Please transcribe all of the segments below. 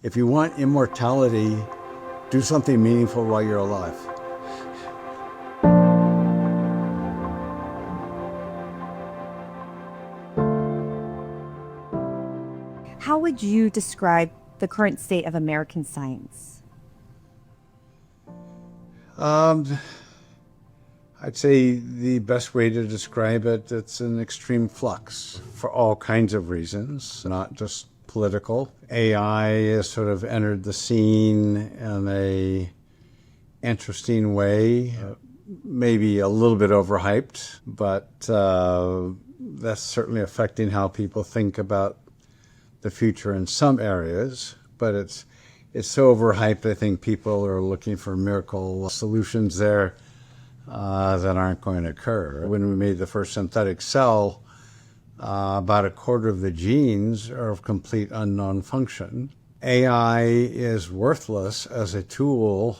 If you want immortality, do something meaningful while you're alive. How would you describe the current state of American science? I'd say the best way to describe it, it's an extreme flux for all kinds of reasons, not just political. AI has sort of entered the scene in a interesting way, maybe a little bit overhyped, but that's certainly affecting how people think about the future in some areas. But it's so overhyped, I think people are looking for miracle solutions there that aren't going to occur. When we made the first synthetic cell, about a quarter of the genes are of complete unknown function. AI is worthless as a tool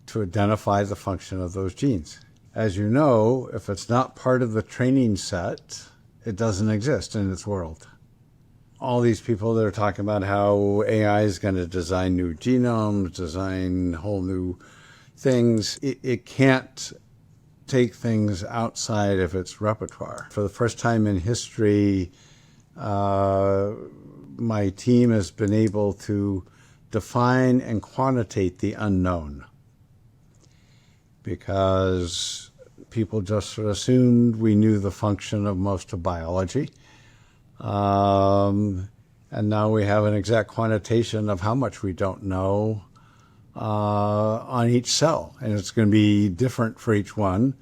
to identify the function of those genes. As you know, if it's not part of the training set, it doesn't exist in its world. All these people that are talking about how AI is going to design new genomes, design whole new things, it can't take things outside of its repertoire. For the first time in history, my team has been able to define and quantitate the unknown, because people just sort of assumed we knew the function of most of biology. And now we have an exact quantitation of how much we don't know on each cell. And it's going to be different for each one,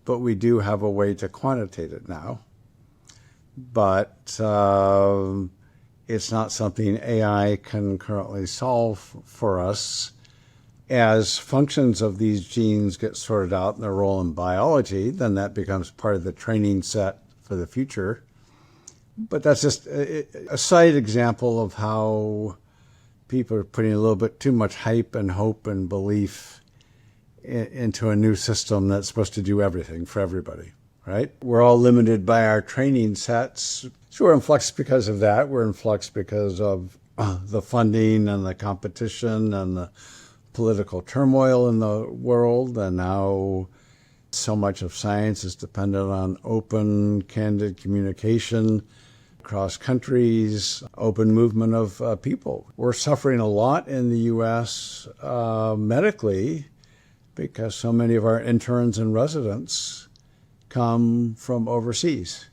but we do have a way to quantitate it now. But it's not something AI can currently solve for us. As functions of these genes get sorted out in their role in biology, then that becomes part of the training set for the future. But that's just a side example of how people are putting a little bit too much hype and hope and belief into a new system that's supposed to do everything for everybody, right? We're all limited by our training sets. So we're in flux because of that. We're in flux because of the funding and the competition and the political turmoil in the world. And now so much of science is dependent on open, candid communication across countries, open movement of people. We're suffering a lot in the U.S. Medically because so many of our interns and residents come from overseas.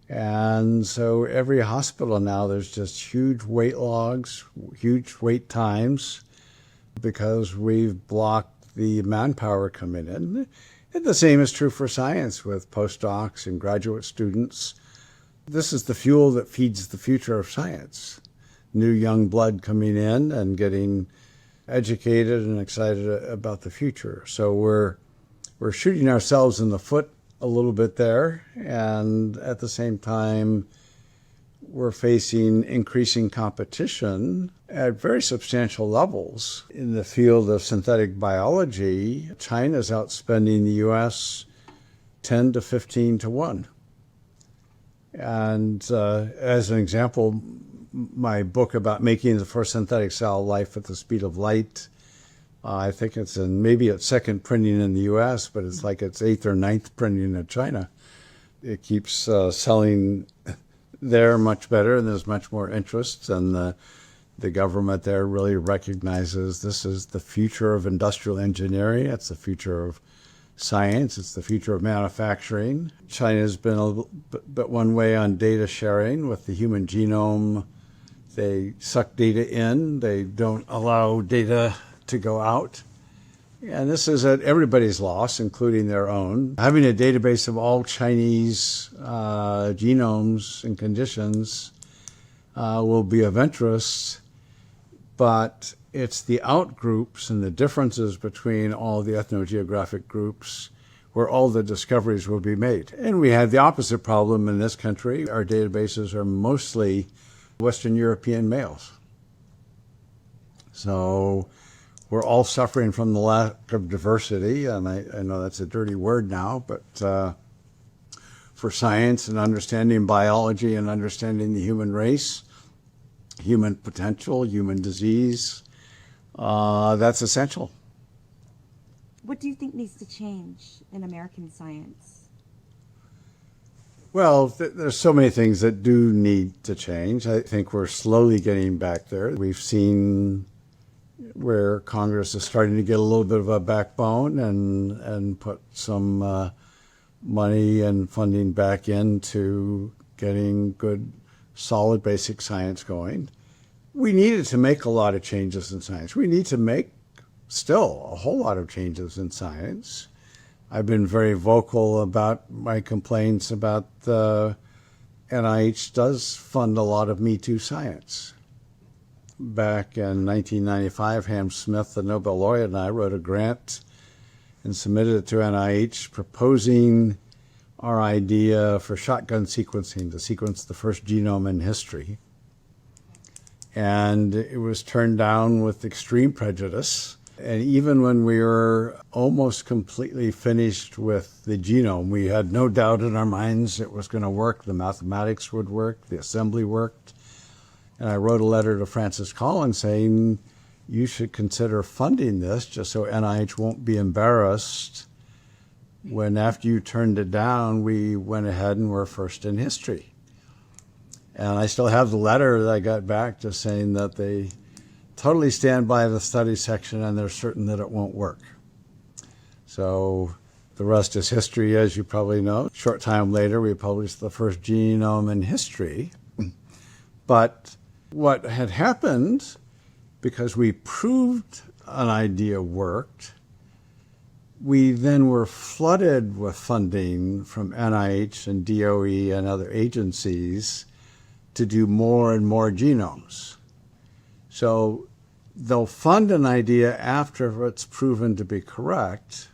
And so every hospital now, there's just huge wait logs, huge wait times, because we've blocked the manpower coming in. And the same is true for science with postdocs and graduate students. This is the fuel that feeds the future of science. New young blood coming in and getting educated and excited about the future. So we're shooting ourselves in the foot a little bit there, and at the same time, we're facing increasing competition at very substantial levels. In the field of synthetic biology, China's outspending the U.S. 10 to 15 to 1. And as an example, my book about making the first synthetic cell, Life at the Speed of Light, I think it's maybe its second printing in the U.S., but it's like its 8th or 9th printing in China. It keeps selling there much better, and there's much more interest, and the government there really recognizes this is the future of industrial engineering. It's the future of science. It's the future of manufacturing. China's been a bit one way on data sharing with the human genome. They suck data in. They don't allow data to go out. And this is at everybody's loss, including their own. Having a database of all Chinese genomes and conditions will be of interest, but it's the outgroups and the differences between all the ethnogeographic groups where all the discoveries will be made. And we have the opposite problem in this country. Our databases are mostly Western European males. So we're all suffering from the lack of diversity, and I know that's a dirty word now, but for science and understanding biology and understanding the human race, human potential, human disease. That's essential. What do you think needs to change in American science? Well, there's so many things that do need to change. I think we're slowly getting back there. We've seen where Congress is starting to get a little bit of a backbone and put some money and funding back into getting good, solid basic science going. We needed to make a lot of changes in science. We need to make still a whole lot of changes in science. I've been very vocal about my complaints about the NIH does fund a lot of Me Too science. Back in 1995, Ham Smith, the Nobel laureate, and I wrote a grant and submitted it to NIH proposing our idea for shotgun sequencing, to sequence the first genome in history. And it was turned down with extreme prejudice. And even when we were almost completely finished with the genome, we had no doubt in our minds it was going to work, the mathematics would work, the assembly worked. And I wrote a letter to Francis Collins saying, you should consider funding this just so NIH won't be embarrassed when after you turned it down, we went ahead and were first in history. And I still have the letter that I got back just saying that they totally stand by the study section and they're certain that it won't work. So the rest is history, as you probably know. A short time later, we published the first genome in history. But what had happened, because we proved an idea worked, we then were flooded with funding from NIH and DOE and other agencies to do more and more genomes. So they'll fund an idea after it's proven to be correct,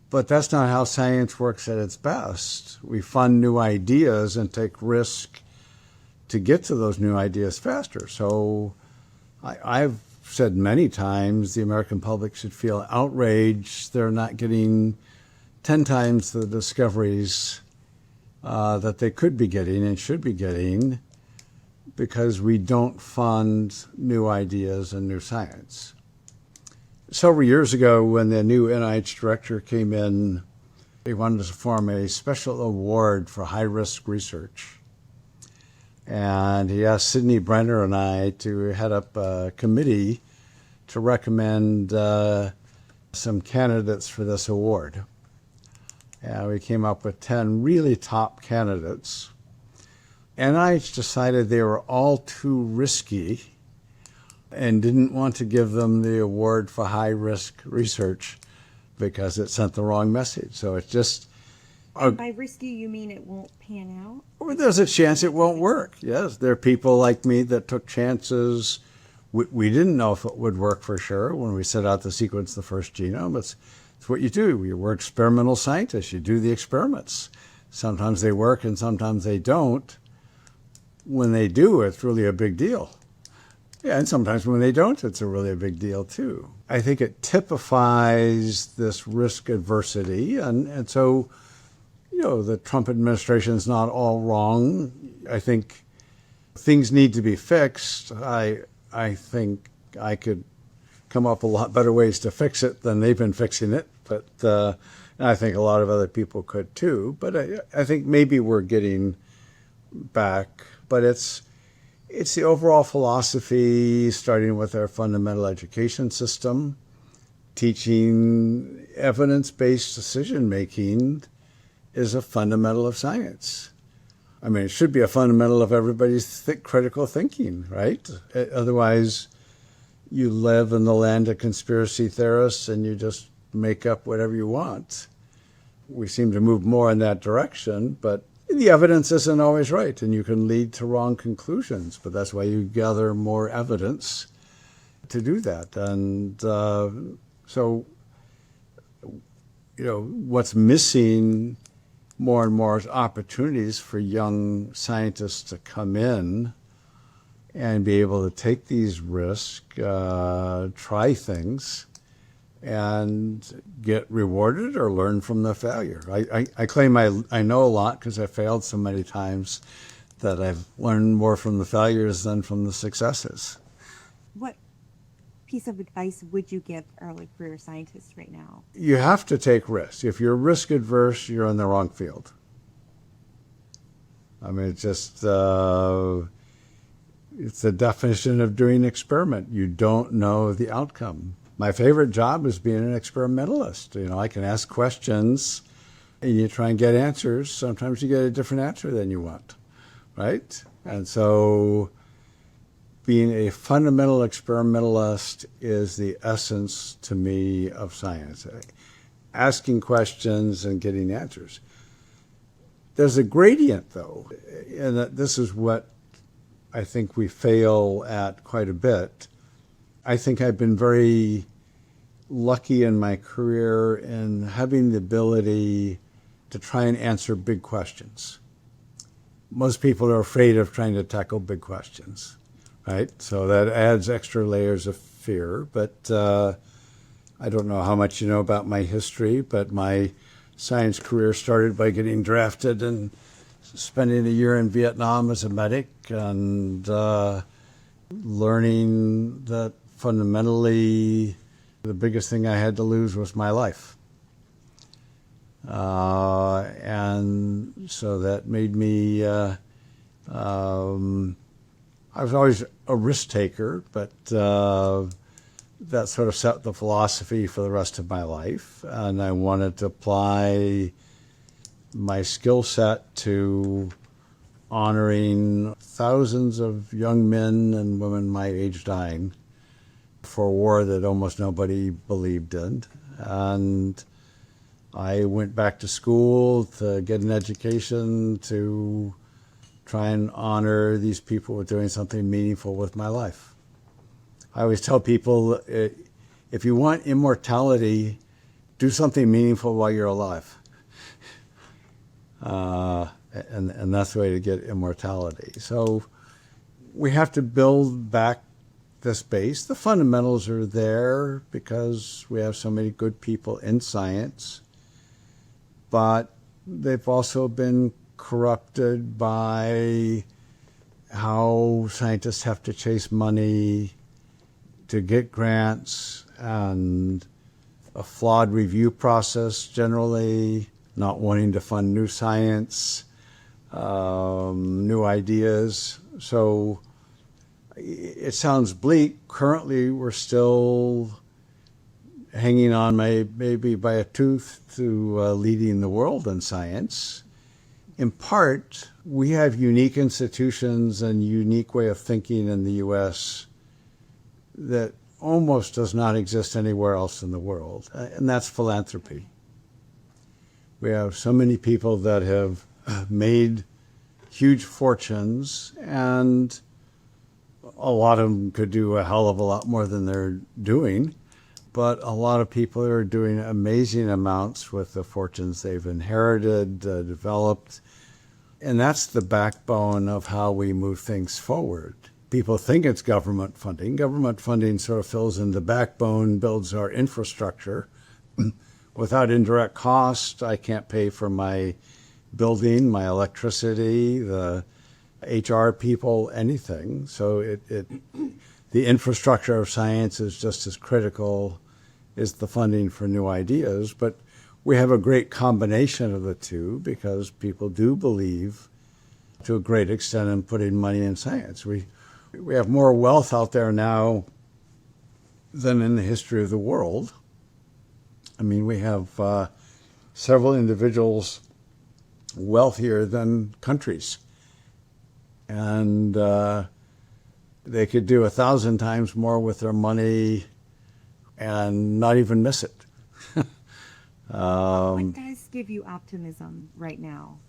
but that's not how science works at its best. We fund new ideas and take risk to get to those new ideas faster. So I've said many times the American public should feel outraged they're not getting 10 times the discoveries that they could be getting and should be getting because we don't fund new ideas and new science. Several years ago, when the new NIH director came in, he wanted to form a special award for high-risk research. And he asked Sidney Brenner and I to head up a committee to recommend some candidates for this award. And we came up with 10 really top candidates. NIH decided they were all too risky and didn't want to give them the award for high-risk research because it sent the wrong message. So it's just... By risky, you mean it won't pan out? Well, there's a chance it won't work. Yes, there are people like me that took chances. We didn't know if it would work for sure when we set out to sequence the first genome. It's what you do. We're experimental scientists. You do the experiments. Sometimes they work and sometimes they don't. When they do, it's really a big deal. Yeah, and sometimes when they don't, it's really a big deal too. I think it typifies this risk adversity, and so, you know, the Trump administration is not all wrong. I think things need to be fixed. I think I could come up with a lot better ways to fix it than they've been fixing it, but and I think a lot of other people could too. But I think maybe we're getting back, but it's the overall philosophy, starting with our fundamental education system, teaching evidence-based decision-making is a fundamental of science. I mean, it should be a fundamental of everybody's critical thinking, right? Otherwise, you live in the land of conspiracy theorists and you just make up whatever you want. We seem to move more in that direction, but the evidence isn't always right, and you can lead to wrong conclusions, but that's why you gather more evidence to do that. And so, you know, what's missing more and more is opportunities for young scientists to come in and be able to take these risks, try things, and get rewarded or learn from the failure. I claim I know a lot because I failed so many times that I've learned more from the failures than from the successes. What piece of advice would you give early career scientists right now? You have to take risks. If you're risk adverse, you're in the wrong field. I mean, it's just, it's the definition of doing an experiment. You don't know the outcome. My favorite job is being an experimentalist. You know, I can ask questions and you try and get answers. Sometimes you get a different answer than you want, right? And so being a fundamental experimentalist is the essence to me of science. Asking questions and getting answers. There's a gradient, though, and this is what I think we fail at quite a bit. I think I've been very lucky in my career in having the ability to try and answer big questions. Most people are afraid of trying to tackle big questions, right? So that adds extra layers of fear. But I don't know how much you know about my history, but my science career started by getting drafted and spending a year in Vietnam as a medic and learning that fundamentally the biggest thing I had to lose was my life. And so that made me, I was always a risk taker, but that sort of set the philosophy for the rest of my life. And I wanted to apply my skill set to honoring thousands of young men and women my age dying for a war that almost nobody believed in. And I went back to school to get an education to try and honor these people with doing something meaningful with my life. I always tell people, if you want immortality, do something meaningful while you're alive. And that's the way to get immortality. So we have to build back this base. The fundamentals are there because we have so many good people in science, but they've also been corrupted by how scientists have to chase money to get grants and a flawed review process generally, not wanting to fund new science, new ideas. So it sounds bleak. Currently, we're still hanging on maybe by a tooth to leading the world in science. In part, we have unique institutions and unique way of thinking in the U.S. that almost does not exist anywhere else in the world, and that's philanthropy. We have so many people that have made huge fortunes, and a lot of them could do a hell of a lot more than they're doing, but a lot of people are doing amazing amounts with the fortunes they've inherited, developed, and that's the backbone of how we move things forward. People think it's government funding. Government funding sort of fills in the backbone, builds our infrastructure. Without indirect cost, I can't pay for my building, my electricity, the HR people, anything. So the infrastructure of science is just as critical as the funding for new ideas. But we have a great combination of the two because people do believe to a great extent in putting money in science. We have more wealth out there now than in the history of the world. I mean, we have several individuals wealthier than countries. And they could do 1,000 times more with their money and not even miss it. What does give you optimism right now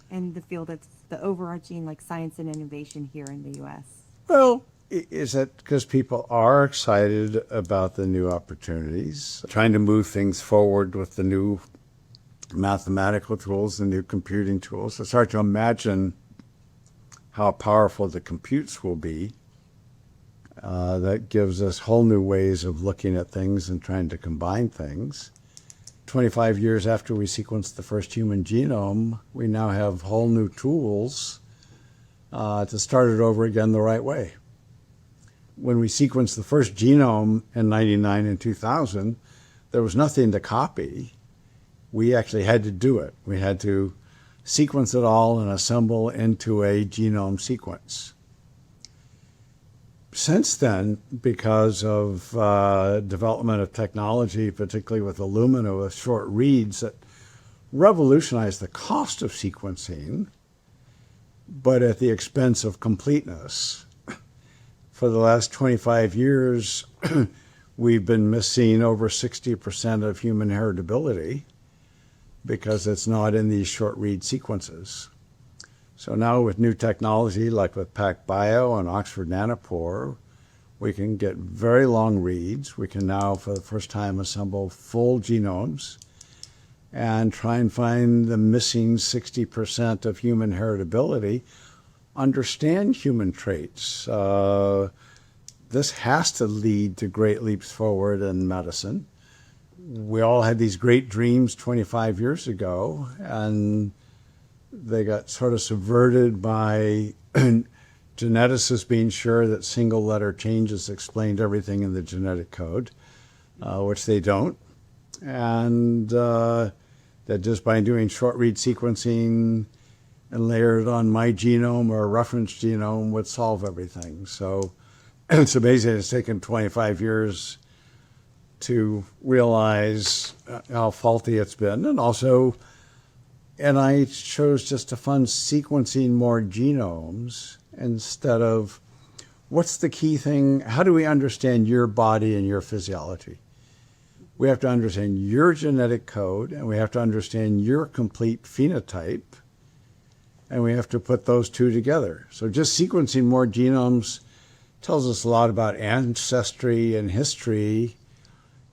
in the field that's the overarching like science and innovation here in the U.S.? Well, is it because people are excited about the new opportunities, trying to move things forward with the new mathematical tools, the new computing tools? It's hard to imagine how powerful the computes will be. That gives us whole new ways of looking at things and trying to combine things. 25 years after we sequenced the first human genome, we now have whole new tools to start it over again the right way. When we sequenced the first genome in 99 and 2000, there was nothing to copy. We actually had to do it. We had to sequence it all and assemble into a genome sequence. Since then, because of development of technology, particularly with Illumina with short reads that revolutionized the cost of sequencing, but at the expense of completeness. For the last 25 years, we've been missing over 60% of human heritability because it's not in these short read sequences. So now with new technology like with PacBio and Oxford Nanopore, we can get very long reads. We can now, for the first time, assemble full genomes and try and find the missing 60% of human heritability, understand human traits. This has to lead to great leaps forward in medicine. We all had these great dreams 25 years ago, and they got sort of subverted by geneticists being sure that single letter changes explained everything in the genetic code, which they don't. And that just by doing short read sequencing and layered on my genome or a reference genome would solve everything. So it's amazing it's taken 25 years to realize how faulty it's been. And also, I chose just to fund sequencing more genomes instead of what's the key thing? How do we understand your body and your physiology? We have to understand your genetic code, and we have to understand your complete phenotype, and we have to put those two together. So just sequencing more genomes tells us a lot about ancestry and history.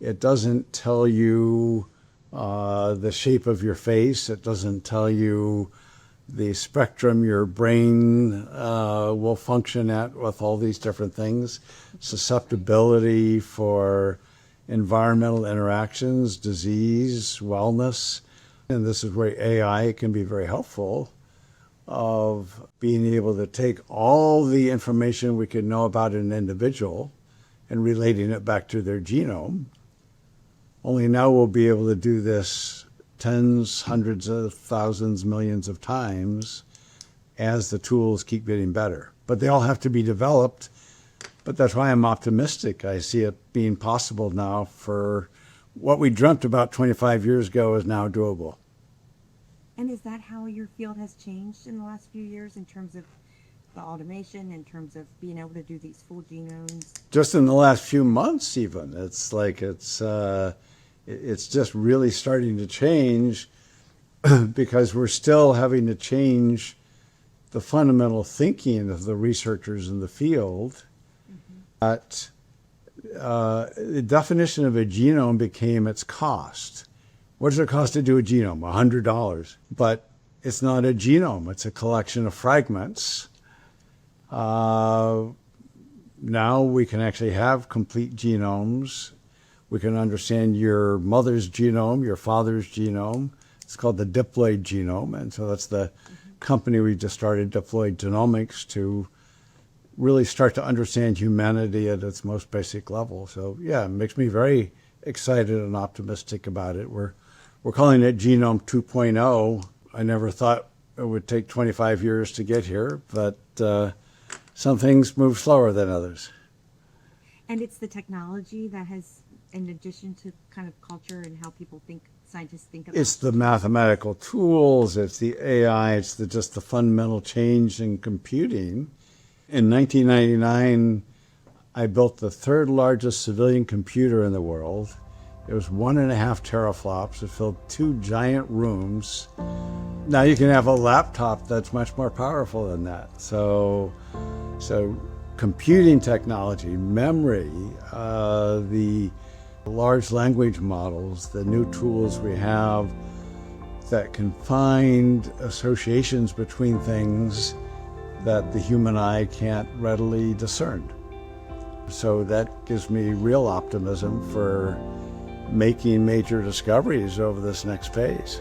It doesn't tell you the shape of your face. It doesn't tell you the spectrum your brain will function at with all these different things, susceptibility for environmental interactions, disease, wellness. And this is where AI can be very helpful, of being able to take all the information we could know about an individual and relating it back to their genome. Only now we'll be able to do this tens, hundreds of thousands, millions of times as the tools keep getting better. But they all have to be developed. But that's why I'm optimistic. I see it being possible now for what we dreamt about 25 years ago is now doable. And is that how your field has changed in the last few years in terms of the automation, in terms of being able to do these full genomes? Just in the last few months even. It's like it's just really starting to change because we're still having to change the fundamental thinking of the researchers in the field. But the definition of a genome became its cost. What does it cost to do a genome? $100. But it's not a genome. It's a collection of fragments. Now we can actually have complete genomes. We can understand your mother's genome, your father's genome. It's called the diploid genome. And so that's the company we just started, Diploid Genomics, to really start to understand humanity at its most basic level. So yeah, it makes me very excited and optimistic about it. We're calling it Genome 2.0. I never thought it would take 25 years to get here, but some things move slower than others. And it's the technology that has, in addition to kind of culture and how people think, scientists think about it. It's the mathematical tools, it's the AI, it's just the fundamental change in computing. In 1999, I built the third largest civilian computer in the world. It was 1.5 teraflops. It filled 2 giant rooms. Now you can have a laptop that's much more powerful than that. So computing technology, memory, the large language models, the new tools we have that can find associations between things that the human eye can't readily discern. So that gives me real optimism for making major discoveries over this next phase.